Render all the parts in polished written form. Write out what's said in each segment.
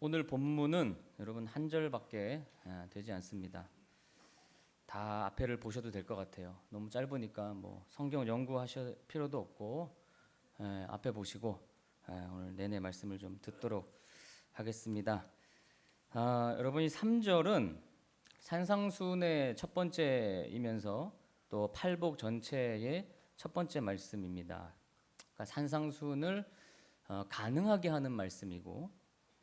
오늘 본문은 여러분 한 절밖에 되지 않습니다. 다 앞에를 보셔도 될 것 같아요. 너무 짧으니까 뭐 성경 연구하실 필요도 없고 앞에 보시고 오늘 내내 말씀을 좀 듣도록 하겠습니다. 여러분 이 3절은 산상수훈의 첫 번째이면서 또 팔복 전체의 첫 번째 말씀입니다. 그러니까 산상수훈을 가능하게 하는 말씀이고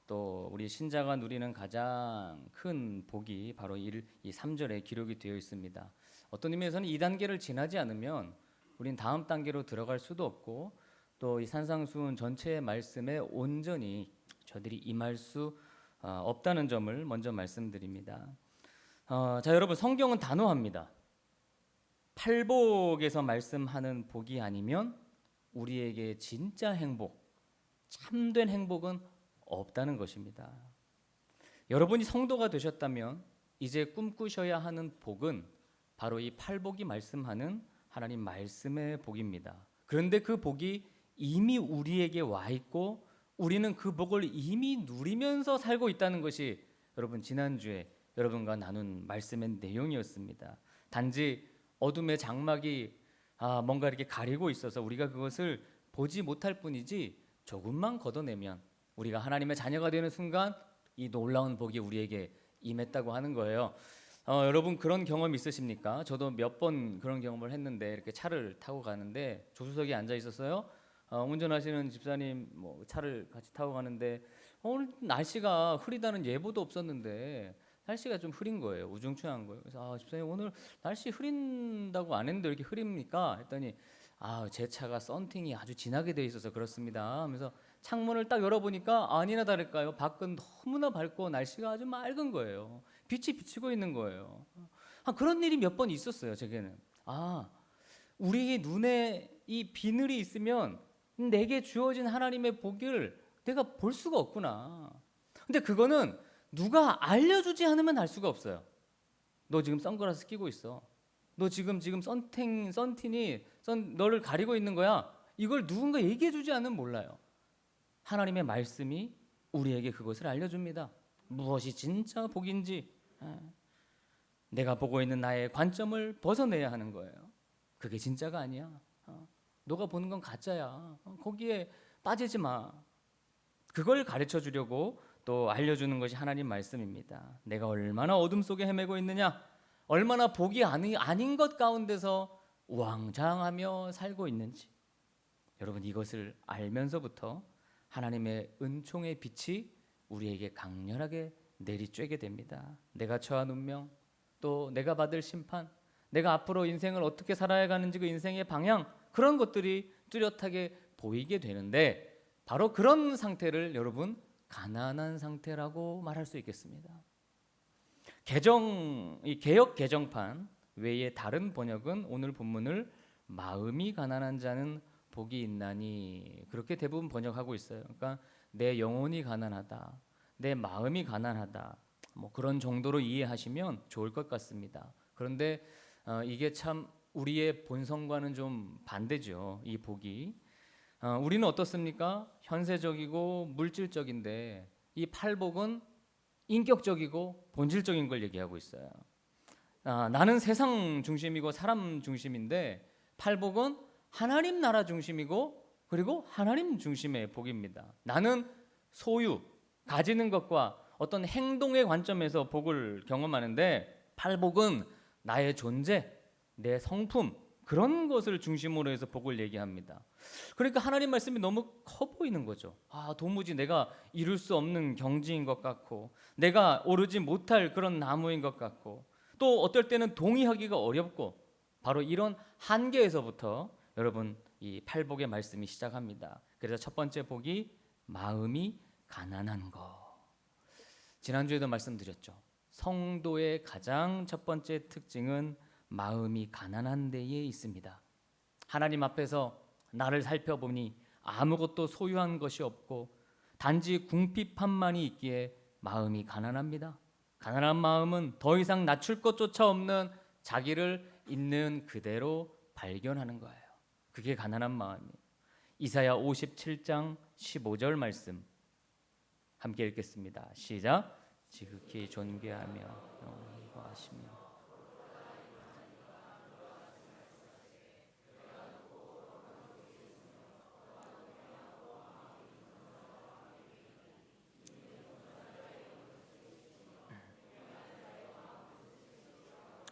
또 우리 신자가 누리는 가장 큰 복이 바로 이 3절에 기록이 되어 있습니다. 어떤 의미에서는 이 단계를 지나지 않으면 우린 다음 단계로 들어갈 수도 없고 또 이 산상수훈 전체의 말씀에 온전히 저들이 임할 수 없다는 점을 먼저 말씀드립니다. 자, 여러분 성경은 단호합니다. 팔복에서 말씀하는 복이 아니면 우리에게 진짜 행복, 참된 행복은 없다는 것입니다. 여러분이 성도가 되셨다면 이제 꿈꾸셔야 하는 복은 바로 이 팔복이 말씀하는 하나님 말씀의 복입니다. 그런데 그 복이 이미 우리에게 와 있고 우리는 그 복을 이미 누리면서 살고 있다는 것이 여러분 지난주에 여러분과 나눈 말씀의 내용이었습니다. 단지 어둠의 장막이 뭔가 이렇게 가리고 있어서 우리가 그것을 보지 못할 뿐이지 조금만 걷어내면 우리가 하나님의 자녀가 되는 순간 이 놀라운 복이 우리에게 임했다고 하는 거예요. 여러분 그런 경험 있으십니까? 저도 몇 번 그런 경험을 했는데 이렇게 차를 타고 가는데 조수석에 앉아 있었어요. 운전하시는 집사님 차를 같이 타고 가는데 오늘 날씨가 흐리다는 예보도 없었는데 날씨가 좀 흐린 거예요. 우중충한 거예요. 그래서 집사님 오늘 날씨 흐린다고 안 했는데 왜 이렇게 흐립니까? 했더니 제 차가 썬팅이 아주 진하게 돼 있어서 그렇습니다 하면서 창문을 딱 열어보니까 아니나 다를까요? 밖은 너무나 밝고 날씨가 아주 맑은 거예요. 빛이 비치고 있는 거예요. 그런 일이 몇 번 있었어요. 제게는 우리 눈에 이 비늘이 있으면 내게 주어진 하나님의 복을 내가 볼 수가 없구나. 근데 그거는 누가 알려주지 않으면 알 수가 없어요. 너 지금 선글라스 끼고 있어. 너 지금 선틴이 너를 가리고 있는 거야. 이걸 누군가 얘기해주지 않으면 몰라요. 하나님의 말씀이 우리에게 그것을 알려줍니다. 무엇이 진짜 복인지 내가 보고 있는 나의 관점을 벗어내야 하는 거예요. 그게 진짜가 아니야. 너가 보는 건 가짜야. 거기에 빠지지 마. 그걸 가르쳐 주려고 또 알려주는 것이 하나님 말씀입니다. 내가 얼마나 어둠 속에 헤매고 있느냐, 얼마나 복이 아닌 것 가운데서 우왕좌왕하며 살고 있는지 여러분 이것을 알면서부터 하나님의 은총의 빛이 우리에게 강렬하게 내리쬐게 됩니다. 내가 처한 운명, 또 내가 받을 심판, 내가 앞으로 인생을 어떻게 살아야 가는지 그 인생의 방향, 그런 것들이 뚜렷하게 보이게 되는데 바로 그런 상태를 여러분 가난한 상태라고 말할 수 있겠습니다. 이 개역 개정판 외에 다른 번역은 오늘 본문을 마음이 가난한 자는 복이 있나니 그렇게 대부분 번역하고 있어요. 그러니까 내 영혼이 가난하다, 내 마음이 가난하다, 그런 정도로 이해하시면 좋을 것 같습니다. 그런데 이게 참 우리의 본성과는 좀 반대죠. 이 복이 우리는 어떻습니까? 현세적이고 물질적인데 이 팔복은 인격적이고 본질적인 걸 얘기하고 있어요. 나는 세상 중심이고 사람 중심인데 팔복은 하나님 나라 중심이고 그리고 하나님 중심의 복입니다. 나는 소유, 가지는 것과 어떤 행동의 관점에서 복을 경험하는데 팔복은 나의 존재, 내 성품, 그런 것을 중심으로 해서 복을 얘기합니다. 그러니까 하나님 말씀이 너무 커 보이는 거죠. 도무지 내가 이룰 수 없는 경지인 것 같고 내가 오르지 못할 그런 나무인 것 같고 또 어떨 때는 동의하기가 어렵고 바로 이런 한계에서부터 여러분 이 팔복의 말씀이 시작합니다. 그래서 첫 번째 복이 마음이 가난한 것. 지난주에도 말씀드렸죠. 성도의 가장 첫 번째 특징은 마음이 가난한 데에 있습니다. 하나님 앞에서 나를 살펴보니 아무것도 소유한 것이 없고 단지 궁핍함만이 있기에 마음이 가난합니다. 가난한 마음은 더 이상 낮출 것조차 없는 자기를 있는 그대로 발견하는 거예요. 그게 가난한 마음이에요. 이사야 57장 15절 말씀. 함께 읽겠습니다. 시작. 지극히 존귀하며 영원히 거하시며.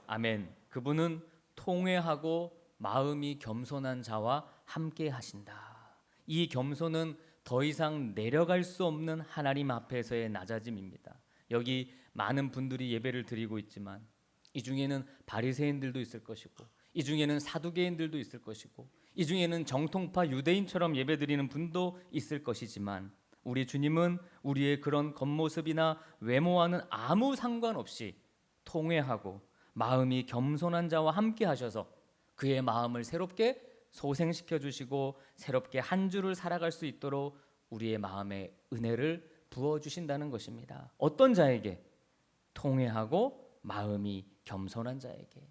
아멘. 그분은 통회하고 마음이 겸손한 자와 함께 하신다. 이 겸손은 더 이상 내려갈 수 없는 하나님 앞에서의 낮아짐입니다. 여기 많은 분들이 예배를 드리고 있지만 이 중에는 바리새인들도 있을 것이고 이 중에는 사두개인들도 있을 것이고 이 중에는 정통파 유대인처럼 예배드리는 분도 있을 것이지만 우리 주님은 우리의 그런 겉모습이나 외모와는 아무 상관없이 통회하고 마음이 겸손한 자와 함께 하셔서 그의 마음을 새롭게 소생시켜 주시고 새롭게 한 주를 살아갈 수 있도록 우리의 마음에 은혜를 부어 주신다는 것입니다. 어떤 자에게? 통회하고 마음이 겸손한 자에게.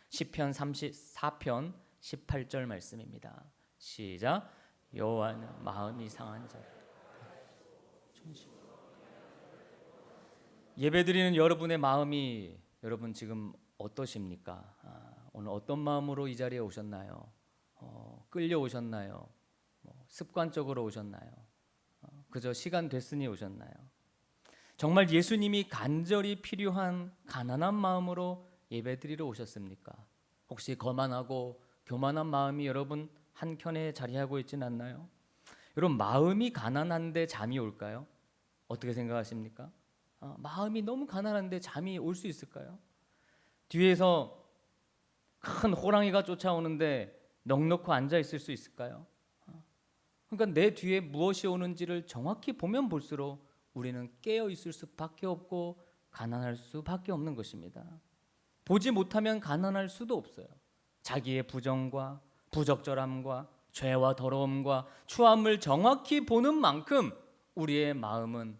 시편 34편 18절 말씀입니다. 시작. 여호와는 마음이 상한 자. 예배드리는 여러분의 마음이 여러분 지금 어떠십니까? 오늘 어떤 마음으로 이 자리에 오셨나요? 끌려오셨나요? 습관적으로 오셨나요? 그저 시간 됐으니 오셨나요? 정말 예수님이 간절히 필요한 가난한 마음으로 예배드리러 오셨습니까? 혹시 거만하고 교만한 마음이 여러분 한켠에 자리하고 있진 않나요? 여러분 마음이 가난한데 잠이 올까요? 어떻게 생각하십니까? 마음이 너무 가난한데 잠이 올 수 있을까요? 뒤에서 큰 호랑이가 쫓아오는데 넋놓고 앉아 있을 수 있을까요? 그러니까 내 뒤에 무엇이 오는지를 정확히 보면 볼수록 우리는 깨어 있을 수밖에 없고 가난할 수밖에 없는 것입니다. 보지 못하면 가난할 수도 없어요. 자기의 부정과 부적절함과 죄와 더러움과 추함을 정확히 보는 만큼 우리의 마음은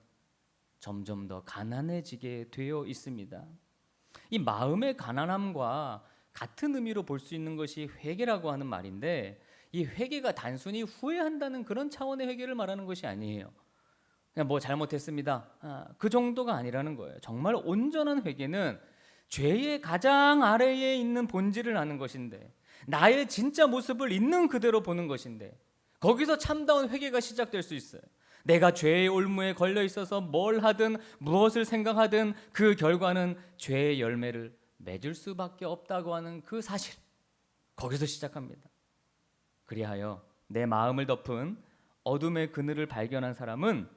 점점 더 가난해지게 되어 있습니다. 이 마음의 가난함과 같은 의미로 볼 수 있는 것이 회개라고 하는 말인데 이 회개가 단순히 후회한다는 그런 차원의 회개를 말하는 것이 아니에요. 그냥 뭐 잘못했습니다. 그 정도가 아니라는 거예요. 정말 온전한 회개는 죄의 가장 아래에 있는 본질을 아는 것인데 나의 진짜 모습을 있는 그대로 보는 것인데 거기서 참다운 회개가 시작될 수 있어요. 내가 죄의 올무에 걸려 있어서 뭘 하든 무엇을 생각하든 그 결과는 죄의 열매를 맺을 수밖에 없다고 하는 그 사실, 거기서 시작합니다. 그리하여 내 마음을 덮은 어둠의 그늘을 발견한 사람은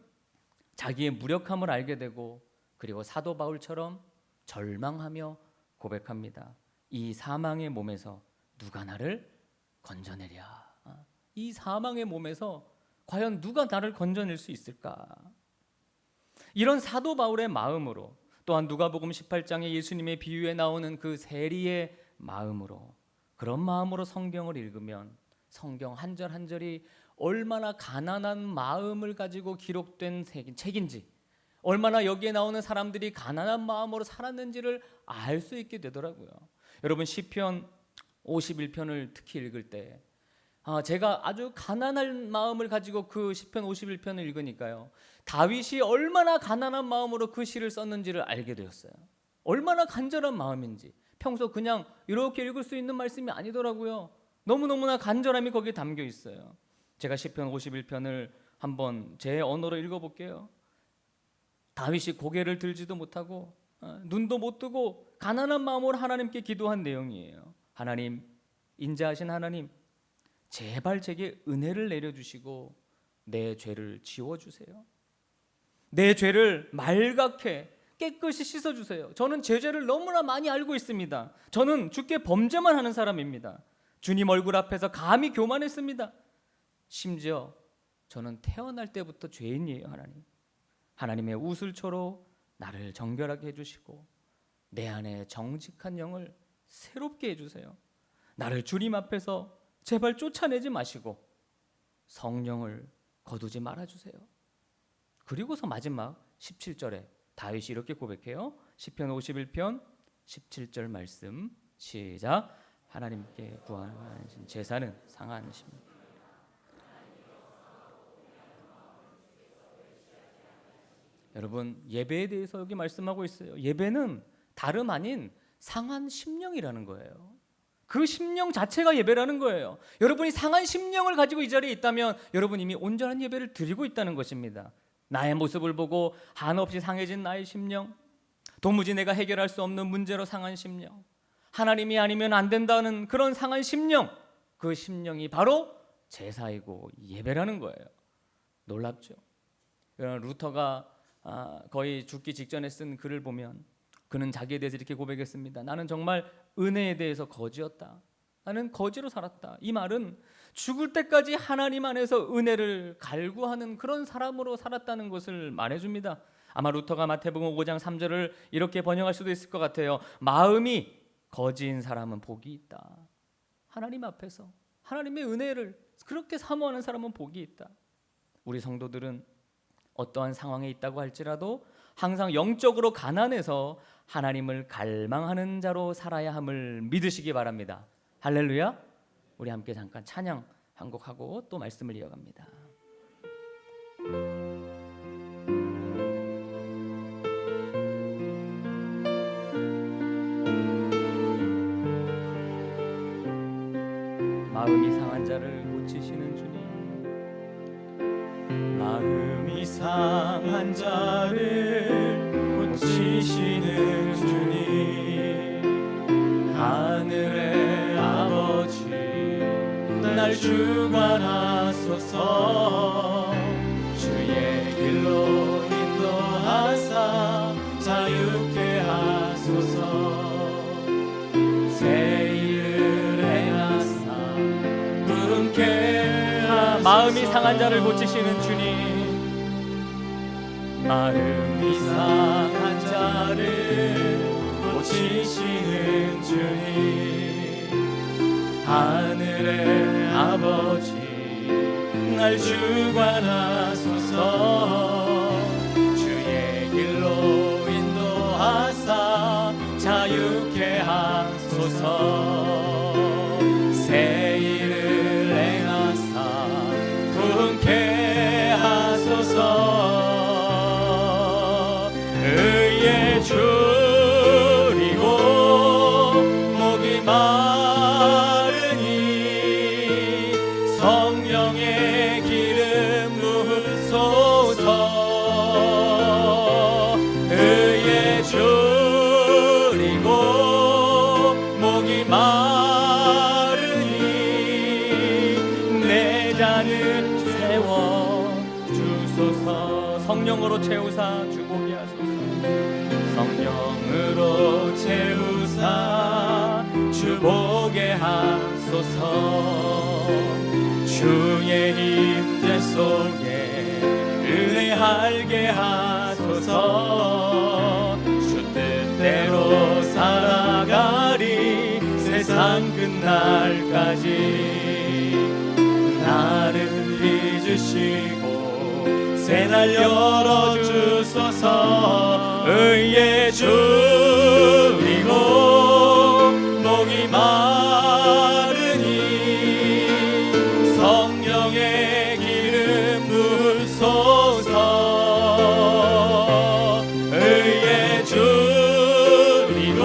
자기의 무력함을 알게 되고 그리고 사도 바울처럼 절망하며 고백합니다. 이 사망의 몸에서 누가 나를 건져내랴. 이 사망의 몸에서 과연 누가 나를 건져낼 수 있을까? 이런 사도 바울의 마음으로 또한 누가복음 18장에 예수님의 비유에 나오는 그 세리의 마음으로 그런 마음으로 성경을 읽으면 성경 한 절 한 절이 얼마나 가난한 마음을 가지고 기록된 책인지 얼마나 여기에 나오는 사람들이 가난한 마음으로 살았는지를 알 수 있게 되더라고요. 여러분 시편 51편을 특히 읽을 때 제가 아주 가난한 마음을 가지고 그 시편 51편을 읽으니까요. 다윗이 얼마나 가난한 마음으로 그 시를 썼는지를 알게 되었어요. 얼마나 간절한 마음인지. 평소 그냥 이렇게 읽을 수 있는 말씀이 아니더라고요. 너무너무나 간절함이 거기에 담겨 있어요. 제가 시편 51편을 한번 제 언어로 읽어볼게요. 다윗이 고개를 들지도 못하고 눈도 못 뜨고 가난한 마음으로 하나님께 기도한 내용이에요. 하나님, 인자하신 하나님, 제발 제게 은혜를 내려주시고 내 죄를 지워주세요. 내 죄를 말갛게 깨끗이 씻어주세요. 저는 제 죄를 너무나 많이 알고 있습니다. 저는 주께 범죄만 하는 사람입니다. 주님 얼굴 앞에서 감히 교만했습니다. 심지어 저는 태어날 때부터 죄인이에요. 하나님, 하나님의 우슬초로 나를 정결하게 해주시고 내 안에 정직한 영을 새롭게 해주세요. 나를 주님 앞에서 제발 쫓아내지 마시고 성령을 거두지 말아주세요. 그리고서 마지막 17절에 다윗이 이렇게 고백해요. 시편 51편 17절 말씀 시작. 하나님께 구하신 제사는 상하십니다. 여러분, 예배에 대해서 여기 말씀하고 있어요. 예배는 다름 아닌 상한 심령이라는 거예요. 그 심령 자체가 예배라는 거예요. 여러분이 상한 심령을 가지고 이 자리에 있다면 여러분 이미 온전한 예배를 드리고 있다는 것입니다. 나의 모습을 보고 한없이 상해진 나의 심령, 도무지 내가 해결할 수 없는 문제로 상한 심령, 하나님이 아니면 안 된다는 그런 상한 심령, 그 심령이 바로 제사이고 예배라는 거예요. 놀랍죠? 루터가 거의 죽기 직전에 쓴 글을 보면 그는 자기에 대해서 이렇게 고백했습니다. 나는 정말 은혜에 대해서 거지였다. 나는 거지로 살았다. 이 말은 죽을 때까지 하나님 안에서 은혜를 갈구하는 그런 사람으로 살았다는 것을 말해줍니다. 아마 루터가 마태복음 5장 3절을 이렇게 번역할 수도 있을 것 같아요. 마음이 거지인 사람은 복이 있다. 하나님 앞에서 하나님의 은혜를 그렇게 사모하는 사람은 복이 있다. 우리 성도들은 어떠한 상황에 있다고 할지라도 항상 영적으로 가난해서 하나님을 갈망하는 자로 살아야 함을 믿으시기 바랍니다. 할렐루야. 우리 함께 잠깐 찬양 한 곡 하고 또 말씀을 이어갑니다. 마음이 상한 자를 고치시는 주님, 마음이 상한 자를 고치시는 주님, 하늘의 아버지 날 주관하소서. 주의 길로 인도하사 자유케 하소서. 새 일을 행하사 부름케 하소서. 마음이 상한 자를 고치시는 주님, 마음이 상한 자를 고치시는 주님, 하늘의 아버지 날 주관하소서. 주의 길로 인도하사 자유케 하소서. 새 일을 행하사 부흥케 하소서. 의의 줄이고 목이 마르니 성령의 기름 부으소서. 의의 줄이고 목이 마르니 내 잔을 채워 주소서. 성령으로 채우사 주보게 하소서. 성령으로 채우사 주보게 하소서. 주의 임재 속에 은혜하게 하소서. 주 뜻대로 살아가리 세상 끝날까지. 나를 빚으시고 새날 열어주소서. 의의 줄이고 목이 마르니 성령의 기름 부으소서. 의의 줄이고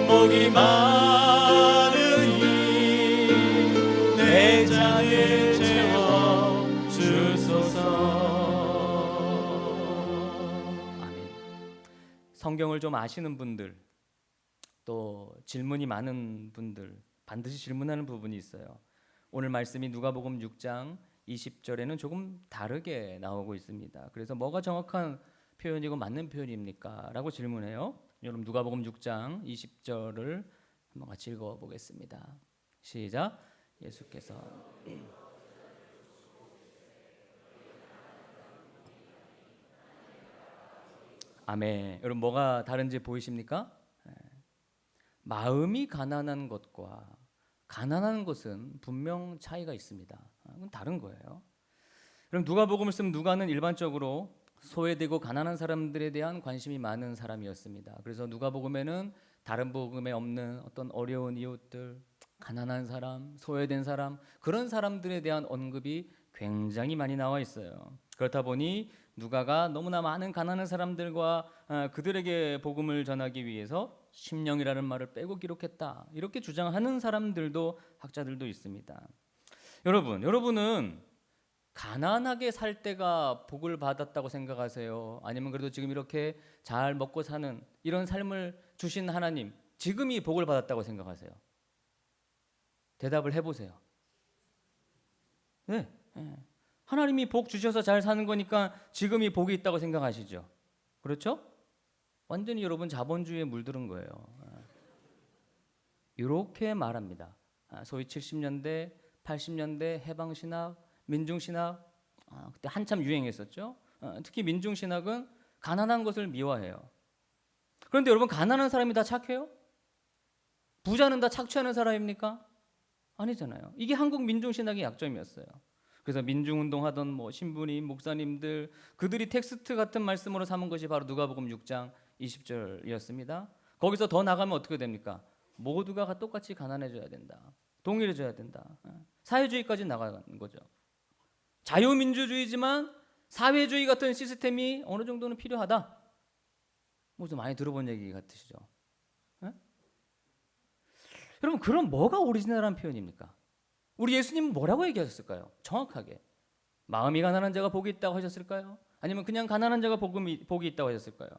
목이 마르니 내 잔을 채워 주소서. 성경을 좀 아시는 분들, 또 질문이 많은 분들 반드시 질문하는 부분이 있어요. 오늘 말씀이 누가복음 6장 20절에는 조금 다르게 나오고 있습니다. 그래서 뭐가 정확한 표현이고 맞는 표현입니까? 라고 질문해요. 여러분 누가복음 6장 20절을 한번 같이 읽어보겠습니다. 시작. 예수께서 아멘. 여러분 뭐가 다른지 보이십니까? 마음이 가난한 것과 가난한 것은 분명 차이가 있습니다. 그건 다른 거예요. 그럼 누가복음을 쓰면 누가는 일반적으로 소외되고 가난한 사람들에 대한 관심이 많은 사람이었습니다. 그래서 누가복음에는 다른 복음에 없는 어떤 어려운 이웃들, 가난한 사람, 소외된 사람, 그런 사람들에 대한 언급이 굉장히 많이 나와 있어요. 그렇다 보니 누가가 너무나 많은 가난한 사람들과 그들에게 복음을 전하기 위해서 심령이라는 말을 빼고 기록했다. 이렇게 주장하는 사람들도 학자들도 있습니다. 여러분은 가난하게 살 때가 복을 받았다고 생각하세요? 아니면 그래도 지금 이렇게 잘 먹고 사는 이런 삶을 주신 하나님, 지금이 복을 받았다고 생각하세요? 대답을 해보세요. 네. 하나님이 복 주셔서 잘 사는 거니까 지금이 복이 있다고 생각하시죠? 그렇죠? 완전히 여러분 자본주의에 물들은 거예요. 이렇게 말합니다. 소위 70년대, 80년대 해방신학, 민중신학, 그때 한참 유행했었죠. 특히 민중신학은 가난한 것을 미화해요. 그런데 여러분, 가난한 사람이 다 착해요? 부자는 다 착취하는 사람입니까? 아니잖아요. 이게 한국 민중신학의 약점이었어요. 그래서 민중운동하던 뭐 신부님, 목사님들, 그들이 텍스트 같은 말씀으로 삼은 것이 바로 누가복음 6장 20절이었습니다. 거기서 더 나가면 어떻게 됩니까? 모두가 똑같이 가난해져야 된다. 동일해져야 된다. 사회주의까지 나가는 거죠. 자유민주주의지만 사회주의 같은 시스템이 어느 정도는 필요하다. 무슨 많이 들어본 얘기 같으시죠? 여러분, 그럼 뭐가 오리지널한 표현입니까? 우리 예수님은 뭐라고 얘기하셨을까요? 정확하게 마음이 가난한 자가 복이 있다고 하셨을까요? 아니면 그냥 가난한 자가 복이 있다고 하셨을까요?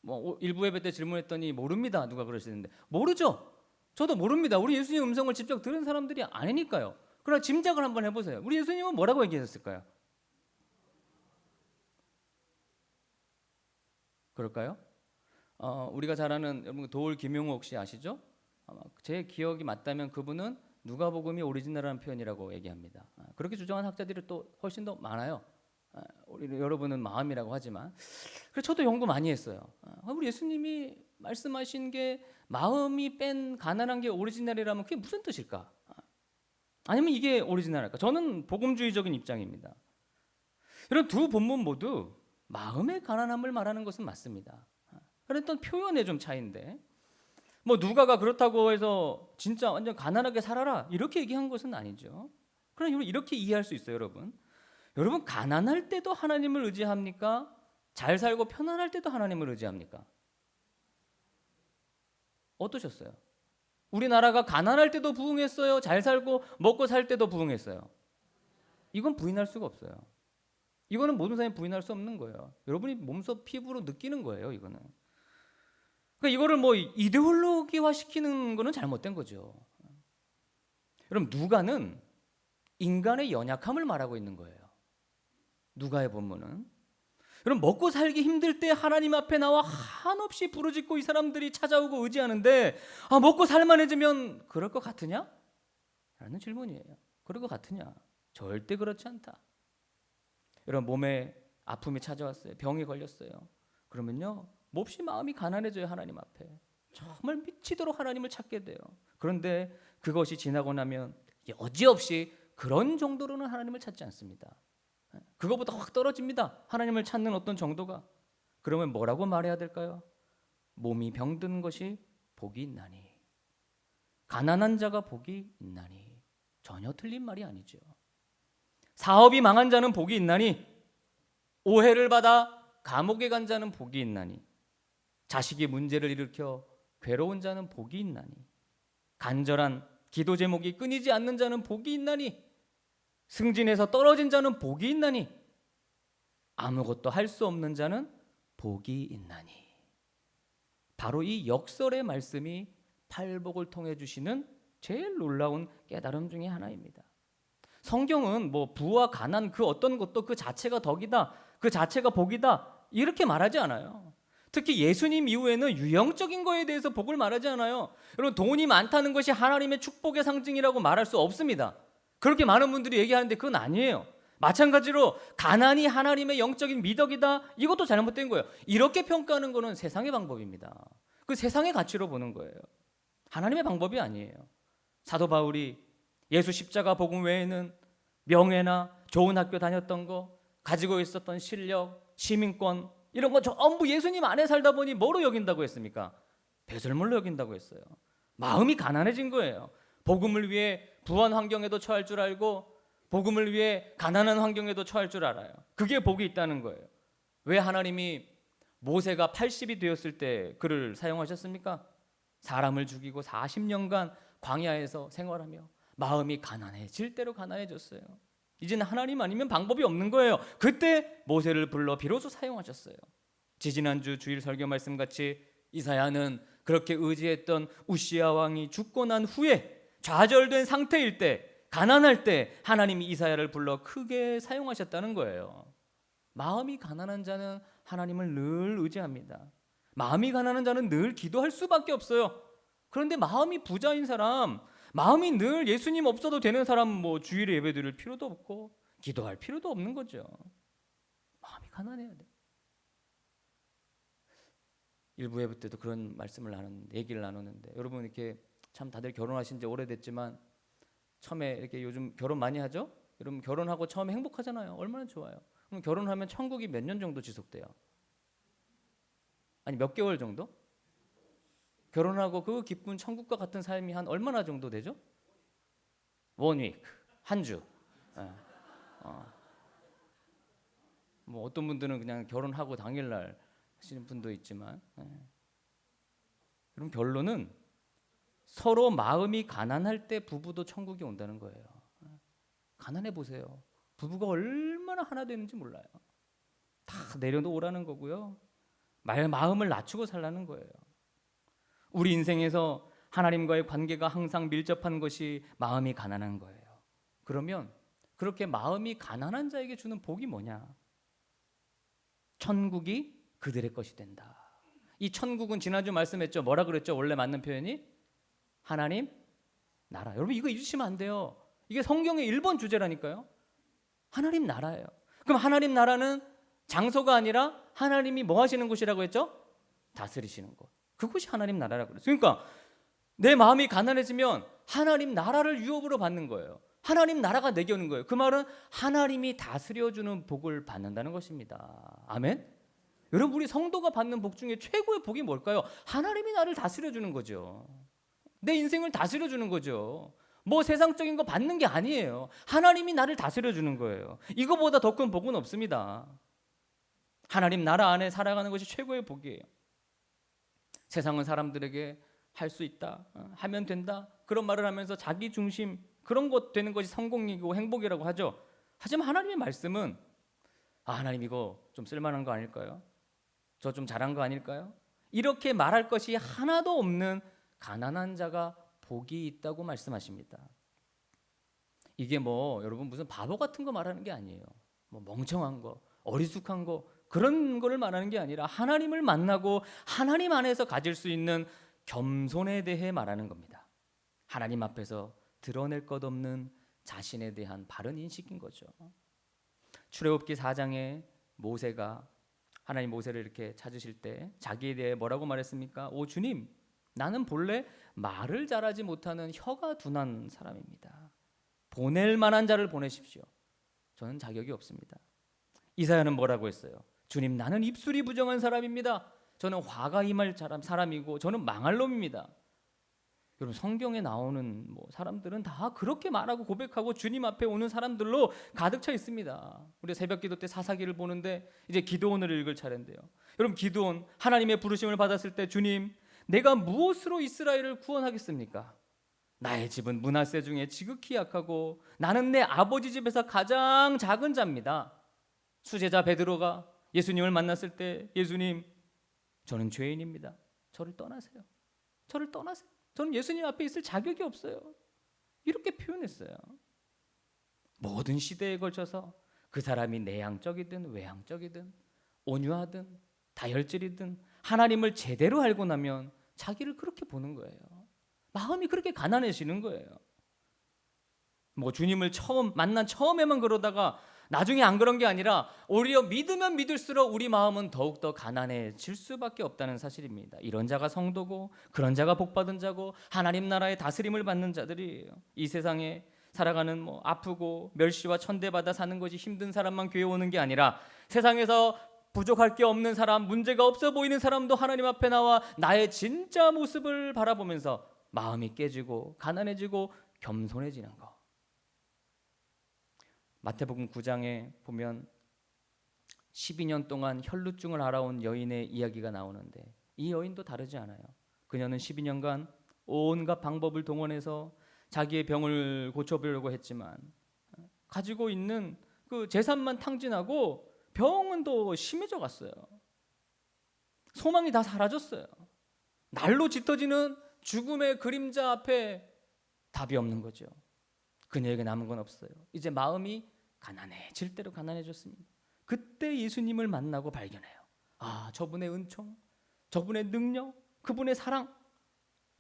뭐 일부 예배 때 질문했더니 모릅니다. 누가 그러시는데 모르죠. 저도 모릅니다. 우리 예수님 음성을 직접 들은 사람들이 아니니까요. 그러나 짐작을 한번 해보세요. 우리 예수님은 뭐라고 얘기하셨을까요? 그럴까요? 우리가 잘 아는 여러분 도울 김용호 혹시 아시죠? 아마 제 기억이 맞다면 그분은 누가복음이 오리지널한 표현이라고 얘기합니다. 그렇게 주장한 학자들이 또 훨씬 더 많아요. 여러분은 마음이라고 하지만 그래서 저도 연구 많이 했어요. 우리 예수님이 말씀하신 게 마음이 뺀 가난한 게 오리지널이라면 그게 무슨 뜻일까? 아니면 이게 오리지널일까? 저는 복음주의적인 입장입니다. 이런 두 본문 모두 마음의 가난함을 말하는 것은 맞습니다. 그랬던 표현의 좀 차이인데 뭐 누가가 그렇다고 해서 진짜 완전 가난하게 살아라 이렇게 얘기한 것은 아니죠. 그러나 이렇게 이해할 수 있어요, 여러분. 여러분, 가난할 때도 하나님을 의지합니까? 잘 살고 편안할 때도 하나님을 의지합니까? 어떠셨어요? 우리나라가 가난할 때도 부흥했어요? 잘 살고 먹고 살 때도 부흥했어요? 이건 부인할 수가 없어요. 이거는 모든 사람이 부인할 수 없는 거예요. 여러분이 몸소 피부로 느끼는 거예요, 이거는. 그러니까 이거를 뭐 이데올로기화 시키는 거는 잘못된 거죠. 여러분, 누가는 인간의 연약함을 말하고 있는 거예요. 누가의 본문은. 여러분, 먹고 살기 힘들 때 하나님 앞에 나와 한없이 부르짖고 이 사람들이 찾아오고 의지하는데 먹고 살만해지면 그럴 것 같으냐? 라는 질문이에요. 그럴 것 같으냐? 절대 그렇지 않다. 여러분, 몸에 아픔이 찾아왔어요. 병이 걸렸어요. 그러면요, 몹시 마음이 가난해져요. 하나님 앞에 정말 미치도록 하나님을 찾게 돼요. 그런데 그것이 지나고 나면 여지없이 그런 정도로는 하나님을 찾지 않습니다. 그거보다 확 떨어집니다. 하나님을 찾는 어떤 정도가. 그러면 뭐라고 말해야 될까요? 몸이 병든 것이 복이 있나니, 가난한 자가 복이 있나니. 전혀 틀린 말이 아니죠. 사업이 망한 자는 복이 있나니, 오해를 받아 감옥에 간 자는 복이 있나니, 자식이 문제를 일으켜 괴로운 자는 복이 있나니, 간절한 기도 제목이 끊이지 않는 자는 복이 있나니, 승진해서 떨어진 자는 복이 있나니, 아무것도 할 수 없는 자는 복이 있나니. 바로 이 역설의 말씀이 팔복을 통해 주시는 제일 놀라운 깨달음 중에 하나입니다. 성경은 뭐 부와 가난 그 어떤 것도 그 자체가 덕이다, 그 자체가 복이다 이렇게 말하지 않아요. 특히 예수님 이후에는 유형적인 거에 대해서 복을 말하지 않아요. 여러분, 돈이 많다는 것이 하나님의 축복의 상징이라고 말할 수 없습니다. 그렇게 많은 분들이 얘기하는데 그건 아니에요. 마찬가지로 가난이 하나님의 영적인 미덕이다, 이것도 잘못된 거예요. 이렇게 평가하는 거는 세상의 방법입니다. 그 세상의 가치로 보는 거예요. 하나님의 방법이 아니에요. 사도 바울이 예수 십자가 복음 외에는 명예나 좋은 학교 다녔던 거, 가지고 있었던 실력, 시민권 이런 거 전부 예수님 안에 살다 보니 뭐로 여긴다고 했습니까? 배설물로 여긴다고 했어요. 마음이 가난해진 거예요. 복음을 위해 부한 환경에도 처할 줄 알고 복음을 위해 가난한 환경에도 처할 줄 알아요. 그게 복이 있다는 거예요. 왜 하나님이 모세가 80이 되었을 때 그를 사용하셨습니까? 사람을 죽이고 40년간 광야에서 생활하며 마음이 가난해질 대로 가난해졌어요. 이제는 하나님 아니면 방법이 없는 거예요. 그때 모세를 불러 비로소 사용하셨어요. 지지난주 주일 설교 말씀 같이 이사야는 그렇게 의지했던 우시야 왕이 죽고 난 후에 좌절된 상태일 때, 가난할 때 하나님이 이사야를 불러 크게 사용하셨다는 거예요. 마음이 가난한 자는 하나님을 늘 의지합니다. 마음이 가난한 자는 늘 기도할 수밖에 없어요. 그런데 마음이 부자인 사람, 마음이 늘 예수님 없어도 되는 사람, 뭐 주일에 예배 드릴 필요도 없고 기도할 필요도 없는 거죠. 마음이 가난해야 돼. 일부 예배 때도 그런 말씀을 얘기를 나누는데, 여러분 이렇게 참 다들 결혼하신 지 오래됐지만 처음에 이렇게 요즘 결혼 많이 하죠? 여러분 결혼하고 처음에 행복하잖아요. 얼마나 좋아요. 그럼 결혼하면 천국이 몇 년 정도 지속돼요? 아니 몇 개월 정도? 결혼하고 그 기쁜 천국과 같은 삶이 한 얼마나 정도 되죠? 원 위크, 한 주. 뭐 어떤 분들은 그냥 결혼하고 당일날 하시는 분도 있지만, 그럼 결론은 서로 마음이 가난할 때 부부도 천국이 온다는 거예요. 가난해 보세요. 부부가 얼마나 하나 되는지 몰라요. 다 내려놓으라는 거고요. 마음을 낮추고 살라는 거예요. 우리 인생에서 하나님과의 관계가 항상 밀접한 것이 마음이 가난한 거예요. 그러면 그렇게 마음이 가난한 자에게 주는 복이 뭐냐? 천국이 그들의 것이 된다. 이 천국은 지난주 말씀했죠. 뭐라 그랬죠? 원래 맞는 표현이 하나님 나라. 여러분 이거 잊으시면 안 돼요. 이게 성경의 1번 주제라니까요. 하나님 나라예요. 그럼 하나님 나라는 장소가 아니라 하나님이 뭐 하시는 곳이라고 했죠? 다스리시는 곳. 그것이 하나님 나라라고 그랬어요. 그러니까 내 마음이 가난해지면 하나님 나라를 유업으로 받는 거예요. 하나님 나라가 내게 오는 거예요. 그 말은 하나님이 다스려주는 복을 받는다는 것입니다. 아멘? 여러분 우리 성도가 받는 복 중에 최고의 복이 뭘까요? 하나님이 나를 다스려주는 거죠. 내 인생을 다스려주는 거죠. 뭐 세상적인 거 받는 게 아니에요. 하나님이 나를 다스려주는 거예요. 이거보다 더 큰 복은 없습니다. 하나님 나라 안에 살아가는 것이 최고의 복이에요. 세상은 사람들에게 할 수 있다, 하면 된다, 그런 말을 하면서 자기 중심, 그런 것 되는 것이 성공이고 행복이라고 하죠. 하지만 하나님의 말씀은 하나님 이거 좀 쓸만한 거 아닐까요? 저 좀 잘한 거 아닐까요? 이렇게 말할 것이 하나도 없는 가난한 자가 복이 있다고 말씀하십니다. 이게 뭐 여러분 무슨 바보 같은 거 말하는 게 아니에요. 뭐 멍청한 거, 어리숙한 거, 그런 거를 말하는 게 아니라 하나님을 만나고 하나님 안에서 가질 수 있는 겸손에 대해 말하는 겁니다. 하나님 앞에서 드러낼 것 없는 자신에 대한 바른 인식인 거죠. 출애굽기 4장에 모세가 하나님 모세를 이렇게 찾으실 때 자기에 대해 뭐라고 말했습니까? 오 주님, 나는 본래 말을 잘하지 못하는 혀가 둔한 사람입니다. 보낼 만한 자를 보내십시오. 저는 자격이 없습니다. 이사야는 뭐라고 했어요? 주님, 나는 입술이 부정한 사람입니다. 저는 화가 임할 사람이고 저는 망할 놈입니다. 여러분 성경에 나오는 사람들은 다 그렇게 말하고 고백하고 주님 앞에 오는 사람들로 가득 차 있습니다. 우리 새벽기도 때 사사기를 보는데 이제 기드온을 읽을 차례인데요. 여러분 기드온 하나님의 부르심을 받았을 때 주님, 내가 무엇으로 이스라엘을 구원하겠습니까? 나의 집은 므낫세 중에 지극히 약하고 나는 내 아버지 집에서 가장 작은 자입니다. 수제자 베드로가 예수님을 만났을 때 예수님, 저는 죄인입니다. 저를 떠나세요. 저를 떠나세요. 저는 예수님 앞에 있을 자격이 없어요. 이렇게 표현했어요. 모든 시대에 걸쳐서 그 사람이 내향적이든 외향적이든 온유하든 다혈질이든 하나님을 제대로 알고 나면 자기를 그렇게 보는 거예요. 마음이 그렇게 가난해지는 거예요. 주님을 만난 처음에만 그러다가 나중에 안 그런 게 아니라 오히려 믿으면 믿을수록 우리 마음은 더욱더 가난해질 수밖에 없다는 사실입니다. 이런 자가 성도고 그런 자가 복받은 자고 하나님 나라의 다스림을 받는 자들이에요. 이 세상에 살아가는 아프고 멸시와 천대받아 사는 것이 힘든 사람만 교회 오는 게 아니라 세상에서 부족할 게 없는 사람, 문제가 없어 보이는 사람도 하나님 앞에 나와 나의 진짜 모습을 바라보면서 마음이 깨지고 가난해지고 겸손해지는 거. 마태복음 9장에 보면 12년 동안 혈루증을 앓아온 여인의 이야기가 나오는데 이 여인도 다르지 않아요. 그녀는 12년간 온갖 방법을 동원해서 자기의 병을 고쳐보려고 했지만 가지고 있는 그 재산만 탕진하고 병은 더 심해져 갔어요. 소망이 다 사라졌어요. 날로 짙어지는 죽음의 그림자 앞에 답이 없는 거죠. 그녀에게 남은 건 없어요. 이제 마음이 가난해질 대로 가난해졌습니다. 그때 예수님을 만나고 발견해요. 아, 저분의 은총, 저분의 능력, 그분의 사랑,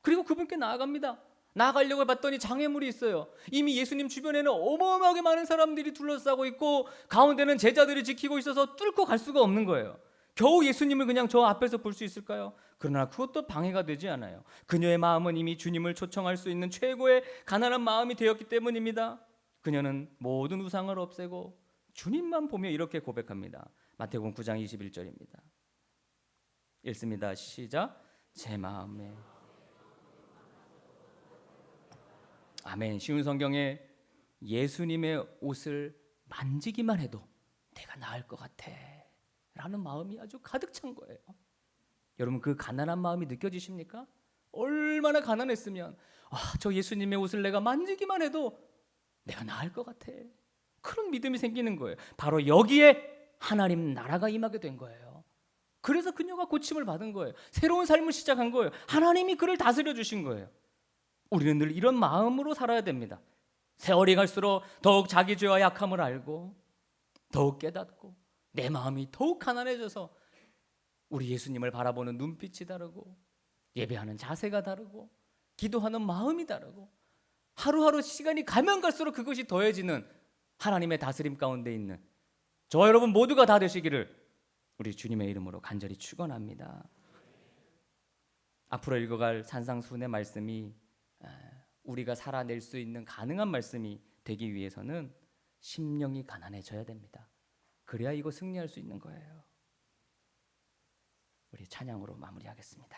그리고 그분께 나아갑니다. 나아가려고 봤더니 장애물이 있어요. 이미 예수님 주변에는 어마어마하게 많은 사람들이 둘러싸고 있고 가운데는 제자들이 지키고 있어서 뚫고 갈 수가 없는 거예요. 겨우 예수님을 그냥 저 앞에서 볼 수 있을까요? 그러나 그것도 방해가 되지 않아요. 그녀의 마음은 이미 주님을 초청할 수 있는 최고의 가난한 마음이 되었기 때문입니다. 그녀는 모든 우상을 없애고 주님만 보며 이렇게 고백합니다. 마태복음 9장 21절입니다. 읽습니다. 시작. 제 마음에. 아멘. 쉬운 성경에 예수님의 옷을 만지기만 해도 내가 나을 것 같아 라는 마음이 아주 가득 찬 거예요. 여러분, 그 가난한 마음이 느껴지십니까? 얼마나 가난했으면 저 예수님의 옷을 내가 만지기만 해도 내가 나을 것 같아, 그런 믿음이 생기는 거예요. 바로 여기에 하나님 나라가 임하게 된 거예요. 그래서 그녀가 고침을 받은 거예요. 새로운 삶을 시작한 거예요. 하나님이 그를 다스려 주신 거예요. 우리는 늘 이런 마음으로 살아야 됩니다. 세월이 갈수록 더욱 자기 죄와 약함을 알고 더욱 깨닫고 내 마음이 더욱 가난해져서 우리 예수님을 바라보는 눈빛이 다르고 예배하는 자세가 다르고 기도하는 마음이 다르고 하루하루 시간이 가면 갈수록 그것이 더해지는 하나님의 다스림 가운데 있는 저와 여러분 모두가 다 되시기를 우리 주님의 이름으로 간절히 축원합니다. 앞으로 읽어갈 산상수훈의 말씀이 우리가 살아낼 수 있는 가능한 말씀이 되기 위해서는 심령이 가난해져야 됩니다. 그래야 이거 승리할 수 있는 거예요. 우리 찬양으로 마무리하겠습니다.